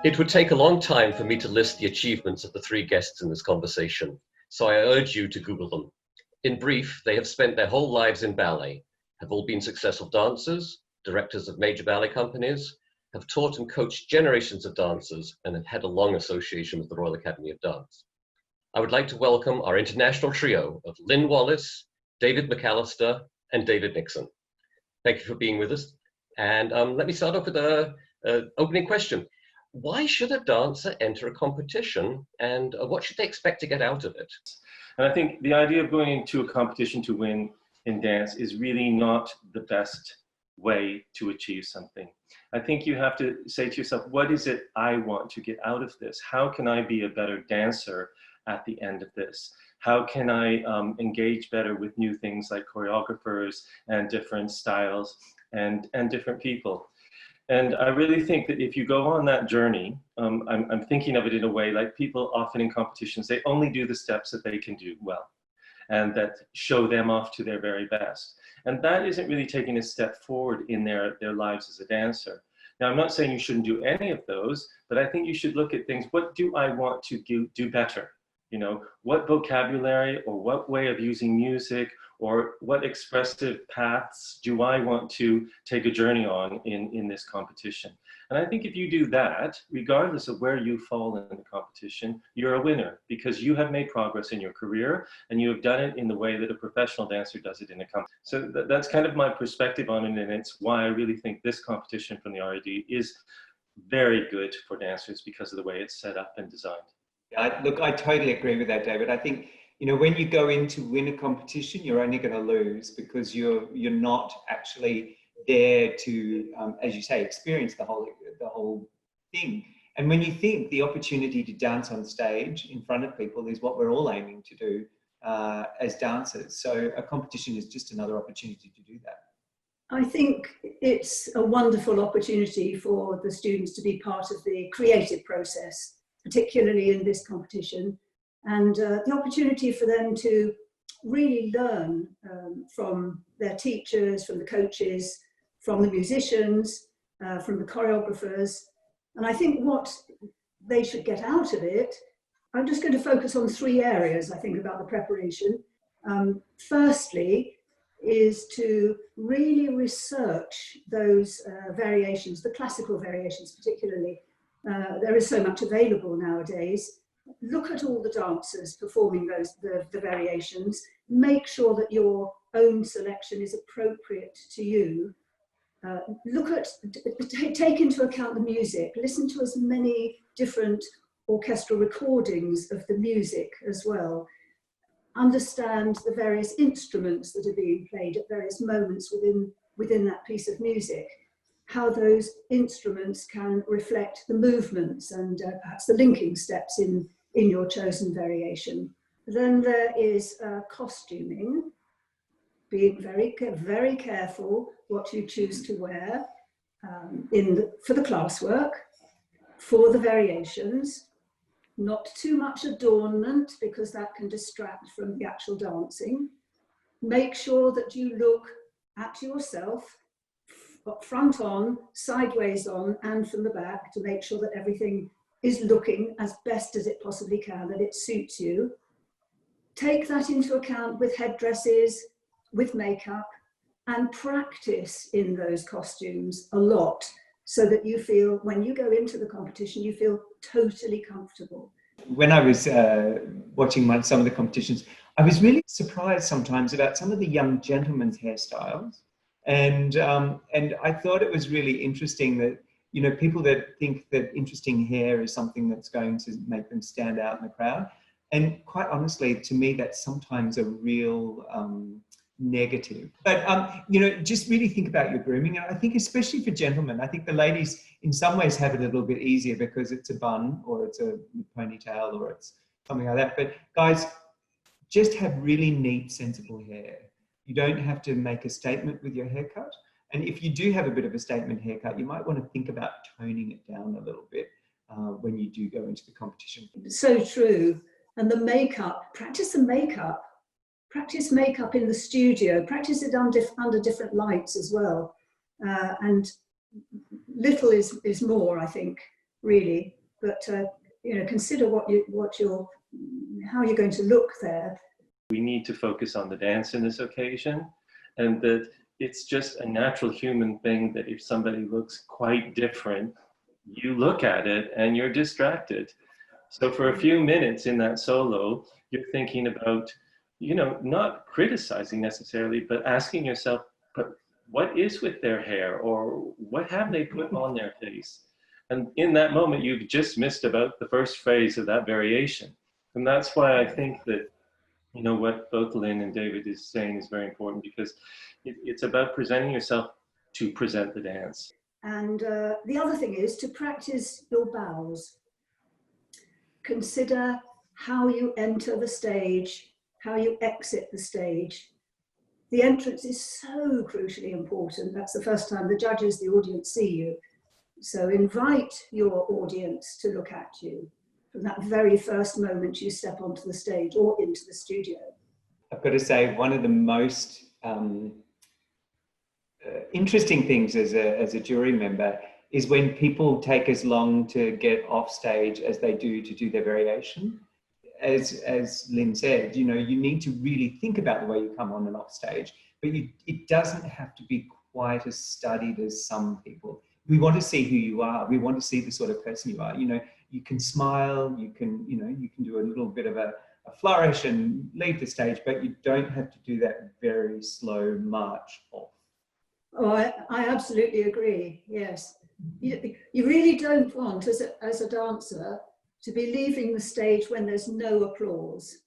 It would take a long time for me to list the achievements of the three guests in this conversation, so I urge you to Google them. In brief, they have spent their whole lives in ballet, have all been successful dancers, directors of major ballet companies, have taught and coached generations of dancers, and have had a long association with the Royal Academy of Dance. I would like to welcome our international trio of Lynn Wallis, David McAllister, and David Nixon. Thank you for being with us. And let me start off with an opening question. Why should a dancer enter a competition, and what should they expect to get out of it? And I think the idea of going into a competition to win in dance is really not the best way to achieve something. I think you have to say to yourself, what is it I want to get out of this? How can I be a better dancer at the end of this? How can I engage better with new things like choreographers and different styles and different people? And I really think that if you go on that journey, I'm thinking of it in a way like people often in competitions, they only do the steps that they can do well and that show them off to their very best. And that isn't really taking a step forward in their lives as a dancer. Now, I'm not saying you shouldn't do any of those, but I think you should look at things. What do I want to do better? You know, what vocabulary or what way of using music or what expressive paths do I want to take a journey on in this competition? And I think if you do that, regardless of where you fall in the competition, you're a winner because you have made progress in your career and you have done it in the way that a professional dancer does it in a competition. So that's kind of my perspective on it, and it's why I really think this competition from the RAD is very good for dancers because of the way it's set up and designed. Look, I totally agree with that, David. I think, you know, when you go in to win a competition, you're only going to lose because you're not actually there to, as you say, experience the whole thing. And when you think the opportunity to dance on stage in front of people is what we're all aiming to do as dancers. So a competition is just another opportunity to do that. I think it's a wonderful opportunity for the students to be part of the creative process, particularly in this competition, and the opportunity for them to really learn from their teachers, from the coaches, from the musicians, from the choreographers. And I think what they should get out of it, I'm just going to focus on three areas, I think, about the preparation. Firstly, is to really research those variations, the classical variations particularly. There is so much available nowadays. Look at all the dancers performing the variations. Make sure that your own selection is appropriate to you. Take into account the music. Listen to as many different orchestral recordings of the music as well. Understand the various instruments that are being played at various moments within that piece of music. How those instruments can reflect the movements and perhaps the linking steps in your chosen variation. Then there is costuming, being very careful what you choose to wear for the classwork, for the variations. Not too much adornment because that can distract from the actual dancing. Make sure that you look at yourself front on, sideways on, and from the back to make sure that everything is looking as best as it possibly can, that it suits you. Take that into account with headdresses, with makeup, and practice in those costumes a lot so that you feel, when you go into the competition, you feel totally comfortable. When I was watching some of the competitions, I was really surprised sometimes about some of the young gentlemen's hairstyles. And I thought it was really interesting that, you know, people that think that interesting hair is something that's going to make them stand out in the crowd. And quite honestly, to me, that's sometimes a real negative. But, you know, just really think about your grooming. And I think especially for gentlemen, I think the ladies in some ways have it a little bit easier because it's a bun or it's a ponytail or it's something like that. But guys, just have really neat, sensible hair. You don't have to make a statement with your haircut. And if you do have a bit of a statement haircut, you might want to think about toning it down a little bit when you do go into the competition. So true. And the makeup, practice the makeup. Practice makeup in the studio. Practice it under different lights as well. And little is more, I think. really. But consider how you're going to look there. We need to focus on the dance in this occasion, and that it's just a natural human thing that if somebody looks quite different, you look at it and you're distracted. So for a few minutes in that solo, you're thinking about, not criticizing necessarily, but asking yourself, but what is with their hair, or what have they put on their face? And in that moment, you've just missed about the first phrase of that variation. And that's why I think that, what both Lynn and David is saying is very important, because it's about presenting yourself to present the dance. And the other thing is to practice your bows. Consider how you enter the stage, how you exit the stage. The entrance is so crucially important. That's the first time the judges, the audience see you. So invite your audience to look at you from that very first moment you step onto the stage or into the studio. I've got to say, one of the most interesting things as a jury member is when people take as long to get off stage as they do to do their variation. As Lynn said, you need to really think about the way you come on and off stage, but it doesn't have to be quite as studied as some people. We want to see who you are. We want to see the sort of person you are. You can smile, you can do a little bit of a flourish and leave the stage, but you don't have to do that very slow march off. Oh, I absolutely agree, yes. You really don't want, as a dancer, to be leaving the stage when there's no applause.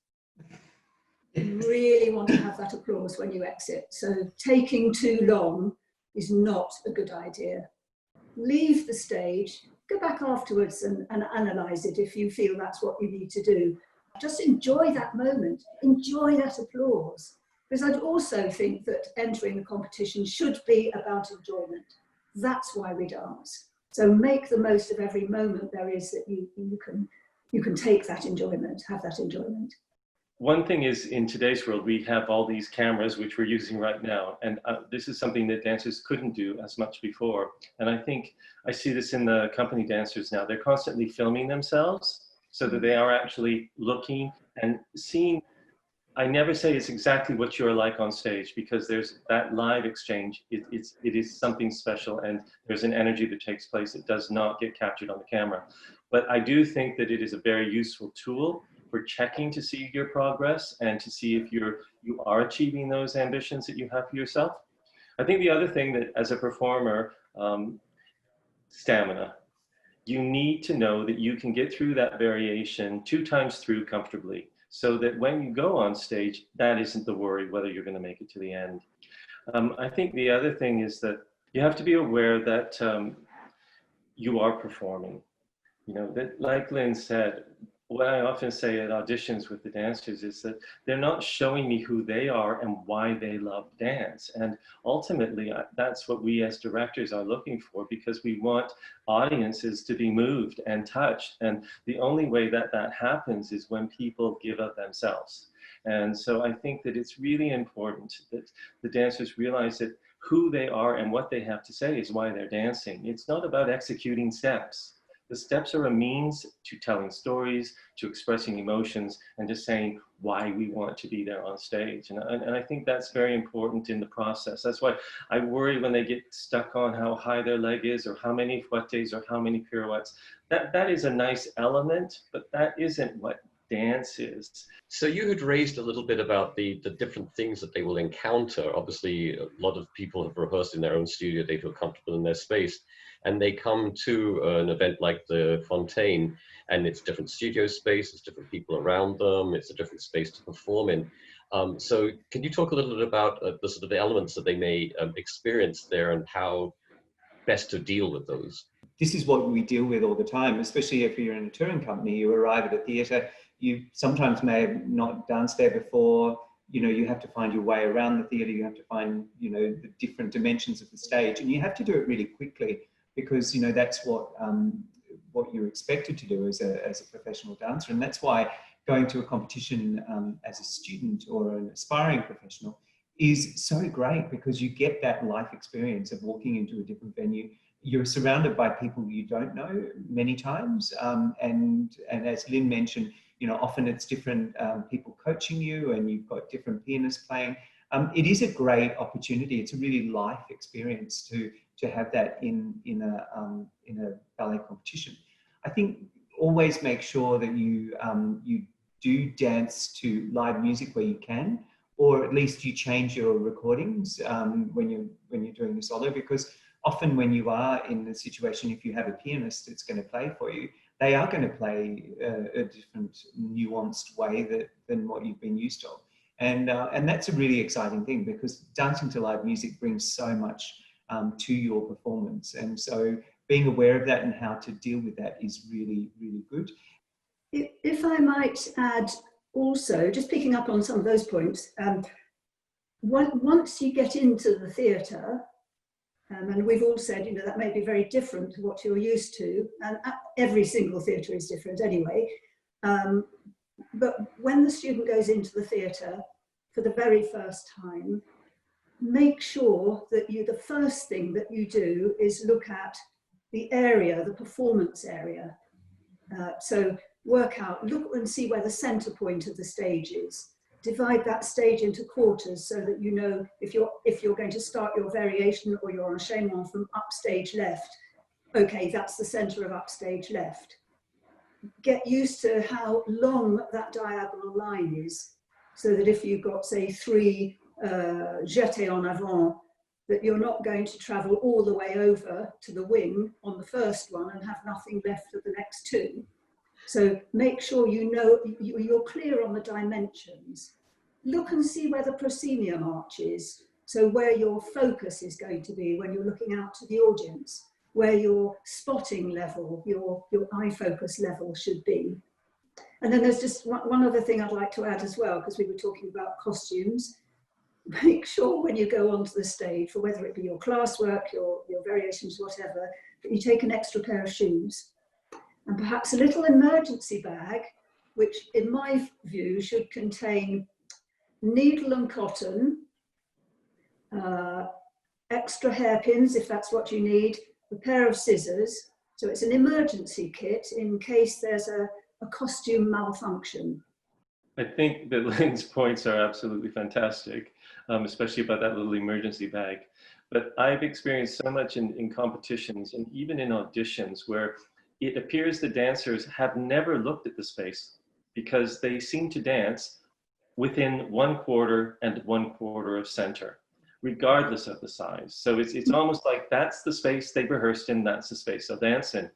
You really want to have that applause when you exit. So taking too long is not a good idea. Leave the stage, go back afterwards and analyse it if you feel that's what you need to do. Just enjoy that moment, enjoy that applause. Because I'd also think that entering a competition should be about enjoyment. That's why we dance. So make the most of every moment there is that you can take that enjoyment, have that enjoyment. One thing is, in today's world, we have all these cameras, which we're using right now. And this is something that dancers couldn't do as much before. And I think I see this in the company dancers now. They're constantly filming themselves so that they are actually looking and seeing. I never say it's exactly what you're like on stage, because there's that live exchange. It is something special, and there's an energy that takes place that does not get captured on the camera. But I do think that it is a very useful tool for checking to see your progress and to see if you are achieving those ambitions that you have for yourself. I think the other thing that, as a performer, stamina. You need to know that you can get through that variation 2 times through comfortably, so that when you go on stage, that isn't the worry whether you're going to make it to the end. I think the other thing is that you have to be aware that you are performing. That, like Lynn said, what I often say at auditions with the dancers is that they're not showing me who they are and why they love dance. And ultimately, that's what we as directors are looking for, because we want audiences to be moved and touched. And the only way that that happens is when people give of themselves. And so I think that it's really important that the dancers realize that who they are and what they have to say is why they're dancing. It's not about executing steps. The steps are a means to telling stories, to expressing emotions, and to saying why we want to be there on stage. And I think that's very important in the process. That's why I worry when they get stuck on how high their leg is, or how many fouettes, or how many pirouettes. That is a nice element, but that isn't what dance is. So you had raised a little bit about the different things that they will encounter. Obviously, a lot of people have rehearsed in their own studio. They feel comfortable in their space. And they come to an event like the Fonteyn, and it's different studio space, it's different people around them, it's a different space to perform in. So can you talk a little bit about the sort of the elements that they may experience there, and how best to deal with those? This is what we deal with all the time, especially if you're in a touring company. You arrive at a theatre, you sometimes may have not danced there before. You have to find your way around the theatre, you have to find, the different dimensions of the stage, and you have to do it really quickly, because that's what you're expected to do as a professional dancer. And that's why going to a competition as a student or an aspiring professional is so great, because you get that life experience of walking into a different venue, you're surrounded by people you don't know many times. And as Lynn mentioned, you know, often it's different people coaching you, and you've got different pianists playing. It is a great opportunity. It's a really life experience to have that in a ballet competition. I think always make sure that you do dance to live music where you can, or at least you change your recordings when you're doing the solo, because often when you are in the situation, if you have a pianist that's going to play for you, they are going to play a different nuanced way than what you've been used to. And that's a really exciting thing, because dancing to live music brings so much to your performance. And so being aware of that and how to deal with that is really, really good. If I might add also, just picking up on some of those points, once you get into the theatre, and we've all said, you know, that may be very different to what you're used to, and every single theatre is different anyway. But when the student goes into the theatre for the very first time, make sure that the first thing that you do is look at the area, the performance area. So work out, look and see where the centre point of the stage is. Divide that stage into quarters so that you know if you're going to start your variation or your enchaînement from upstage left, okay, that's the centre of upstage left. Get used to how long that diagonal line is, so that if you've got, say, 3 jetés en avant, that you're not going to travel all the way over to the wing on the first one and have nothing left of the next 2. So make sure you know, you're clear on the dimensions. Look and see where the proscenium arch is, so where your focus is going to be when you're looking out to the audience, where your spotting level, your eye focus level should be. And then there's just one other thing I'd like to add as well, because we were talking about costumes. Make sure when you go onto the stage, for whether it be your classwork, your variations, whatever, that you take an extra pair of shoes. And perhaps a little emergency bag, which in my view should contain needle and cotton, extra hairpins if that's what you need, a pair of scissors. So it's an emergency kit in case there's a costume malfunction. I think that Lynn's points are absolutely fantastic, especially about that little emergency bag. But I've experienced so much in competitions and even in auditions where it appears the dancers have never looked at the space, because they seem to dance within 1/4 and 1/4 of center, regardless of the size. So it's almost like that's the space they rehearsed in, that's the space they'll dance in.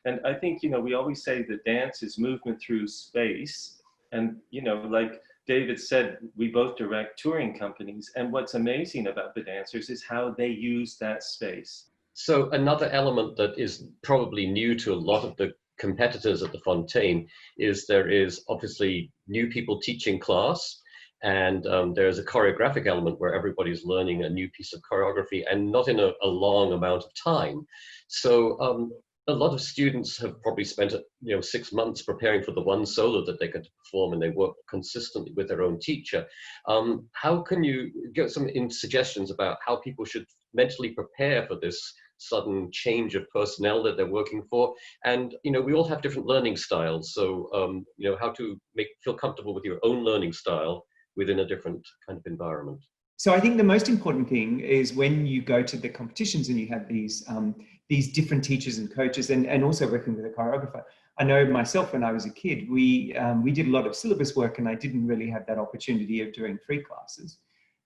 And I think, you know, we always say that dance is movement through space. And, you know, like David said, we both direct touring companies. And what's amazing about the dancers is how they use that space. So another element that is probably new to a lot of the competitors at the Fonteyn is there is obviously new people teaching class, and there's a choreographic element where everybody's learning a new piece of choreography, and not in a long amount of time. So a lot of students have probably spent 6 months preparing for the one solo that they get to perform, and they work consistently with their own teacher. How can you get some suggestions about how people should mentally prepare for this sudden change of personnel that they're working for? And we all have different learning styles, so how to feel comfortable with your own learning style within a different kind of environment. So I think the most important thing is when you go to the competitions and you have these different teachers and coaches, and also working with a choreographer. I know myself, when I was a kid, we did a lot of syllabus work, and I didn't really have that opportunity of doing free classes.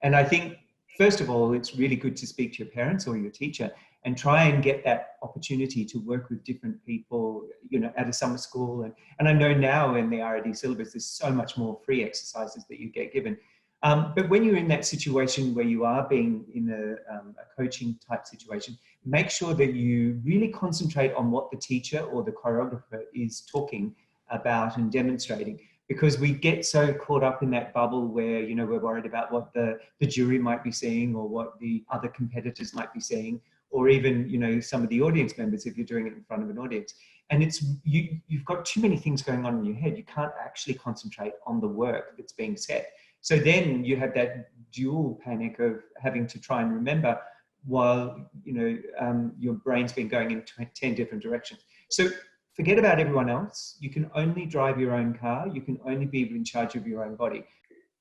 And I think, first of all, it's really good to speak to your parents or your teacher and try and get that opportunity to work with different people, at a summer school. And I know now in the RAD syllabus, there's so much more free exercises that you get given. But when you're in that situation where you are being in a coaching type situation, make sure that you really concentrate on what the teacher or the choreographer is talking about and demonstrating, because we get so caught up in that bubble where, we're worried about what the jury might be seeing or what the other competitors might be seeing, or even, some of the audience members if you're doing it in front of an audience. And you've got too many things going on in your head. You can't actually concentrate on the work that's being said. So then you have that dual panic of having to try and remember while, your brain's been going in 10 different directions. So forget about everyone else. You can only drive your own car. You can only be in charge of your own body.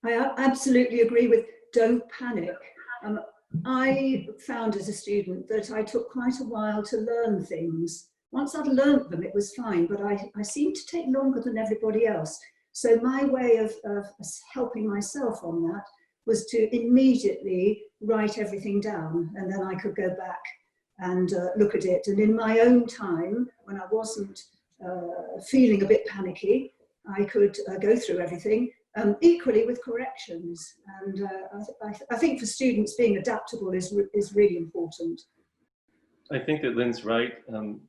I absolutely agree with don't panic. I found as a student that I took quite a while to learn things. Once I'd learned them, it was fine, but I seemed to take longer than everybody else. So my way of helping myself on that was to immediately write everything down, and then I could go back and look at it. And in my own time, when I wasn't feeling a bit panicky, I could go through everything, equally with corrections. And I think for students, being adaptable is really important. I think that Lynn's right.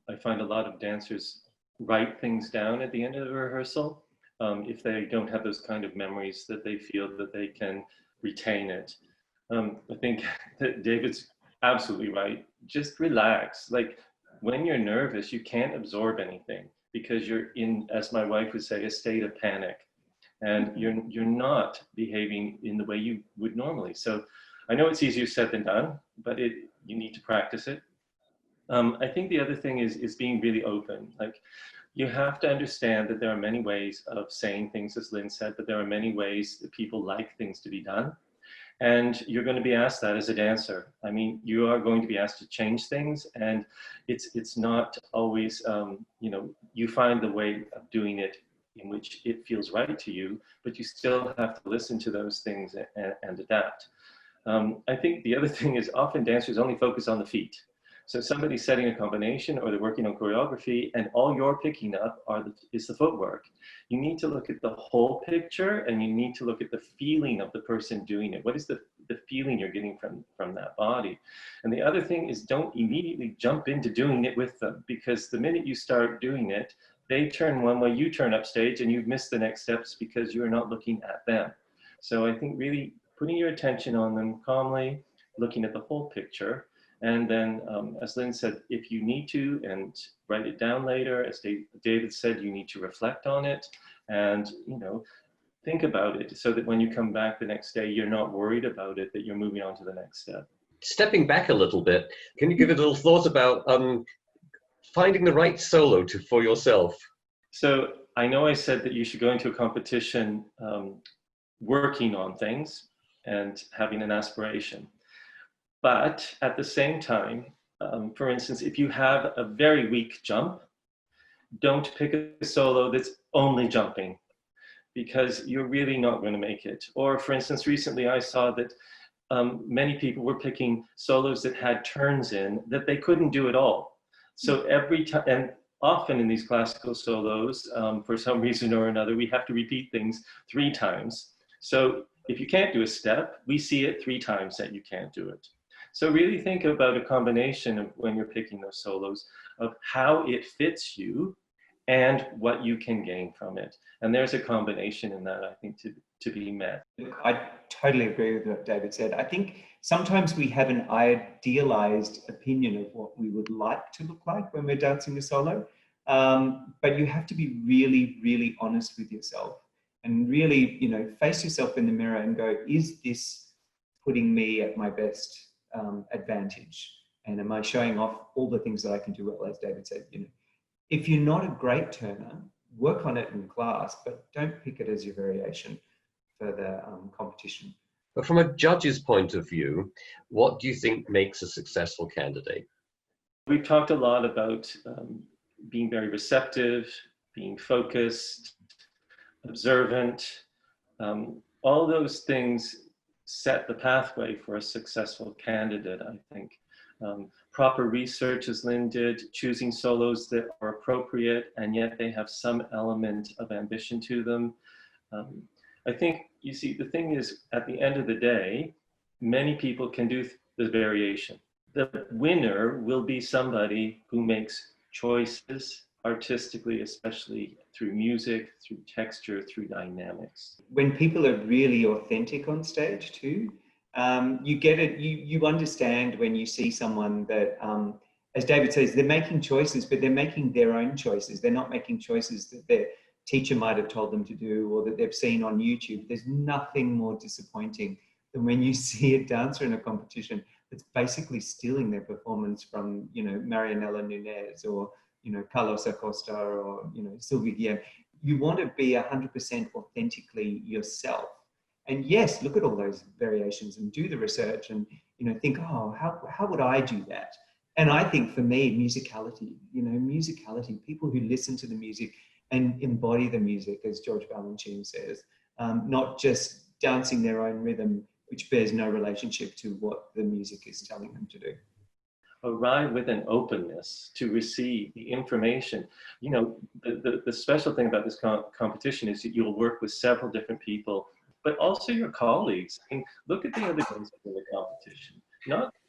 I find a lot of dancers write things down at the end of the rehearsal if they don't have those kind of memories that they feel that they can retain it. I think that David's absolutely right. Just relax. Like when you're nervous, you can't absorb anything because you're in, as my wife would say, a state of panic, and you're not behaving in the way you would normally. So I know it's easier said than done, but you need to practice it. I think the other thing is being really open. Like you have to understand that there are many ways of saying things, as Lynn said, but there are many ways that people like things to be done. And you're going to be asked that as a dancer. I mean, you are going to be asked to change things, and it's not always, you find the way of doing it in which it feels right to you, but you still have to listen to those things and adapt. I think the other thing is often dancers only focus on the feet. So somebody's setting a combination or they're working on choreography and all you're picking up is the footwork. You need to look at the whole picture, and you need to look at the feeling of the person doing it. What is the feeling you're getting from that body? And the other thing is don't immediately jump into doing it with them, because the minute you start doing it, they turn one way, you turn upstage, and you've missed the next steps because you're not looking at them. So I think really putting your attention on them calmly, looking at the whole picture. And then, as Lynn said, if you need to, and write it down later, as David said, you need to reflect on it and, think about it so that when you come back the next day, you're not worried about it, that you're moving on to the next step. Stepping back a little bit, can you give a little thought about finding the right solo for yourself? So I know I said that you should go into a competition working on things and having an aspiration. But at the same time, for instance, if you have a very weak jump, don't pick a solo that's only jumping, because you're really not going to make it. Or for instance, recently I saw that many people were picking solos that had turns in that they couldn't do at all. So every time, and often in these classical solos, for some reason or another, we have to repeat things 3 times. So if you can't do a step, we see it 3 times that you can't do it. So really think about a combination of, when you're picking those solos, of how it fits you and what you can gain from it. And there's a combination in that, I think, to be met. I totally agree with what David said. I think sometimes we have an idealized opinion of what we would like to look like when we're dancing a solo. But you have to be really, really honest with yourself and really, face yourself in the mirror and go, is this putting me at my best advantage? And am I showing off all the things that I can do well, as David said? If you're not a great turner, work on it in class, but don't pick it as your variation for the competition. But from a judge's point of view, what do you think makes a successful candidate? We've talked a lot about being very receptive, being focused, observant. All those things set the pathway for a successful candidate, I think. Proper research, as Lynn did, choosing solos that are appropriate and yet they have some element of ambition to them. I think, you see, the thing is, at the end of the day, many people can do the variation. The winner will be somebody who makes choices artistically, especially through music, through texture, through dynamics. When people are really authentic on stage too, you get it, you understand when you see someone that, as David says, they're making choices, but they're making their own choices. They're not making choices that their teacher might have told them to do or that they've seen on YouTube. There's nothing more disappointing than when you see a dancer in a competition that's basically stealing their performance from, you know, Marianela Nunez or, you know, Carlos Acosta or, you know, Sylvia Guillem. You want to be 100% authentically yourself. And yes, look at all those variations and do the research and, you know, think, oh, how would I do that? And I think for me, musicality, you know, musicality, people who listen to the music and embody the music, as George Balanchine says, not just dancing their own rhythm, which bears no relationship to what the music is telling them to do. Arrive with an openness to receive the information. You know, the special thing about this competition is that you'll work with several different people, but also your colleagues. I mean, look at the other guys in the competition.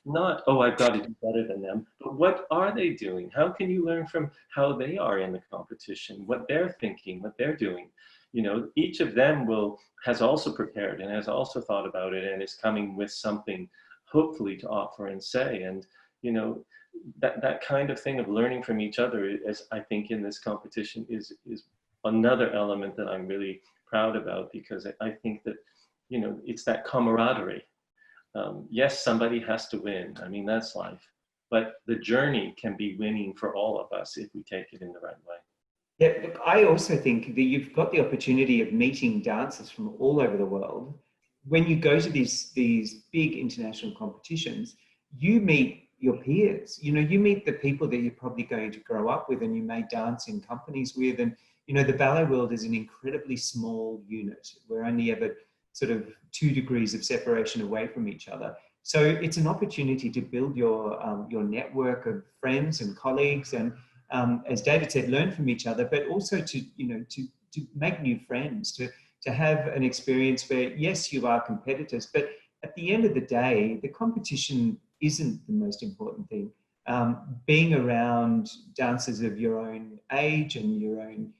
Not, oh, I've got to do better than them, but what are they doing? How can you learn from how they are in the competition, what they're thinking, what they're doing? You know, each of them has also prepared and has also thought about it and is coming with something hopefully to offer and say. And, you know, that kind of thing of learning from each other, as I think in this competition, is another element that I'm really proud about, because I think that, you know, it's that camaraderie. Yes, somebody has to win. I mean, that's life. But the journey can be winning for all of us if we take it in the right way. Yeah, look, I also think that you've got the opportunity of meeting dancers from all over the world. When you go to these big international competitions, you meet your peers. You know, you meet the people that you're probably going to grow up with and you may dance in companies with. And, you know, the ballet world is an incredibly small unit. We're only ever sort of 2 degrees of separation away from each other. So it's an opportunity to build your network of friends and colleagues, and as David said, learn from each other, but also to, you know, to make new friends, to have an experience where, yes, you are competitors, but at the end of the day, the competition isn't the most important thing. Being around dancers of your own age and your own,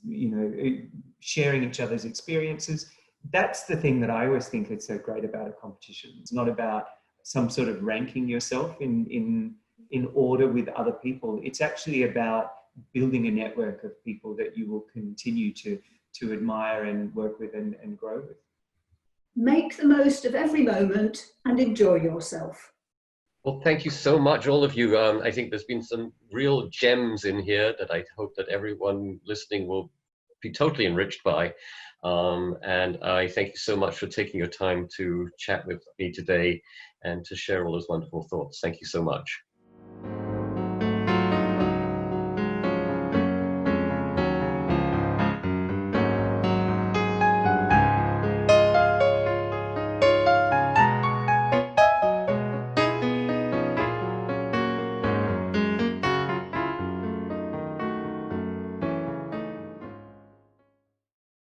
you know, sharing each other's experiences, that's the thing that I always think is so great about a competition. It's not about some sort of ranking yourself in order with other people. It's actually about building a network of people that you will continue to admire and work with and grow with. Make the most of every moment and enjoy yourself. Well, thank you so much, all of you. I think there's been some real gems in here that I hope that everyone listening will be totally enriched by. And I thank you so much for taking your time to chat with me today and to share all those wonderful thoughts. Thank you so much.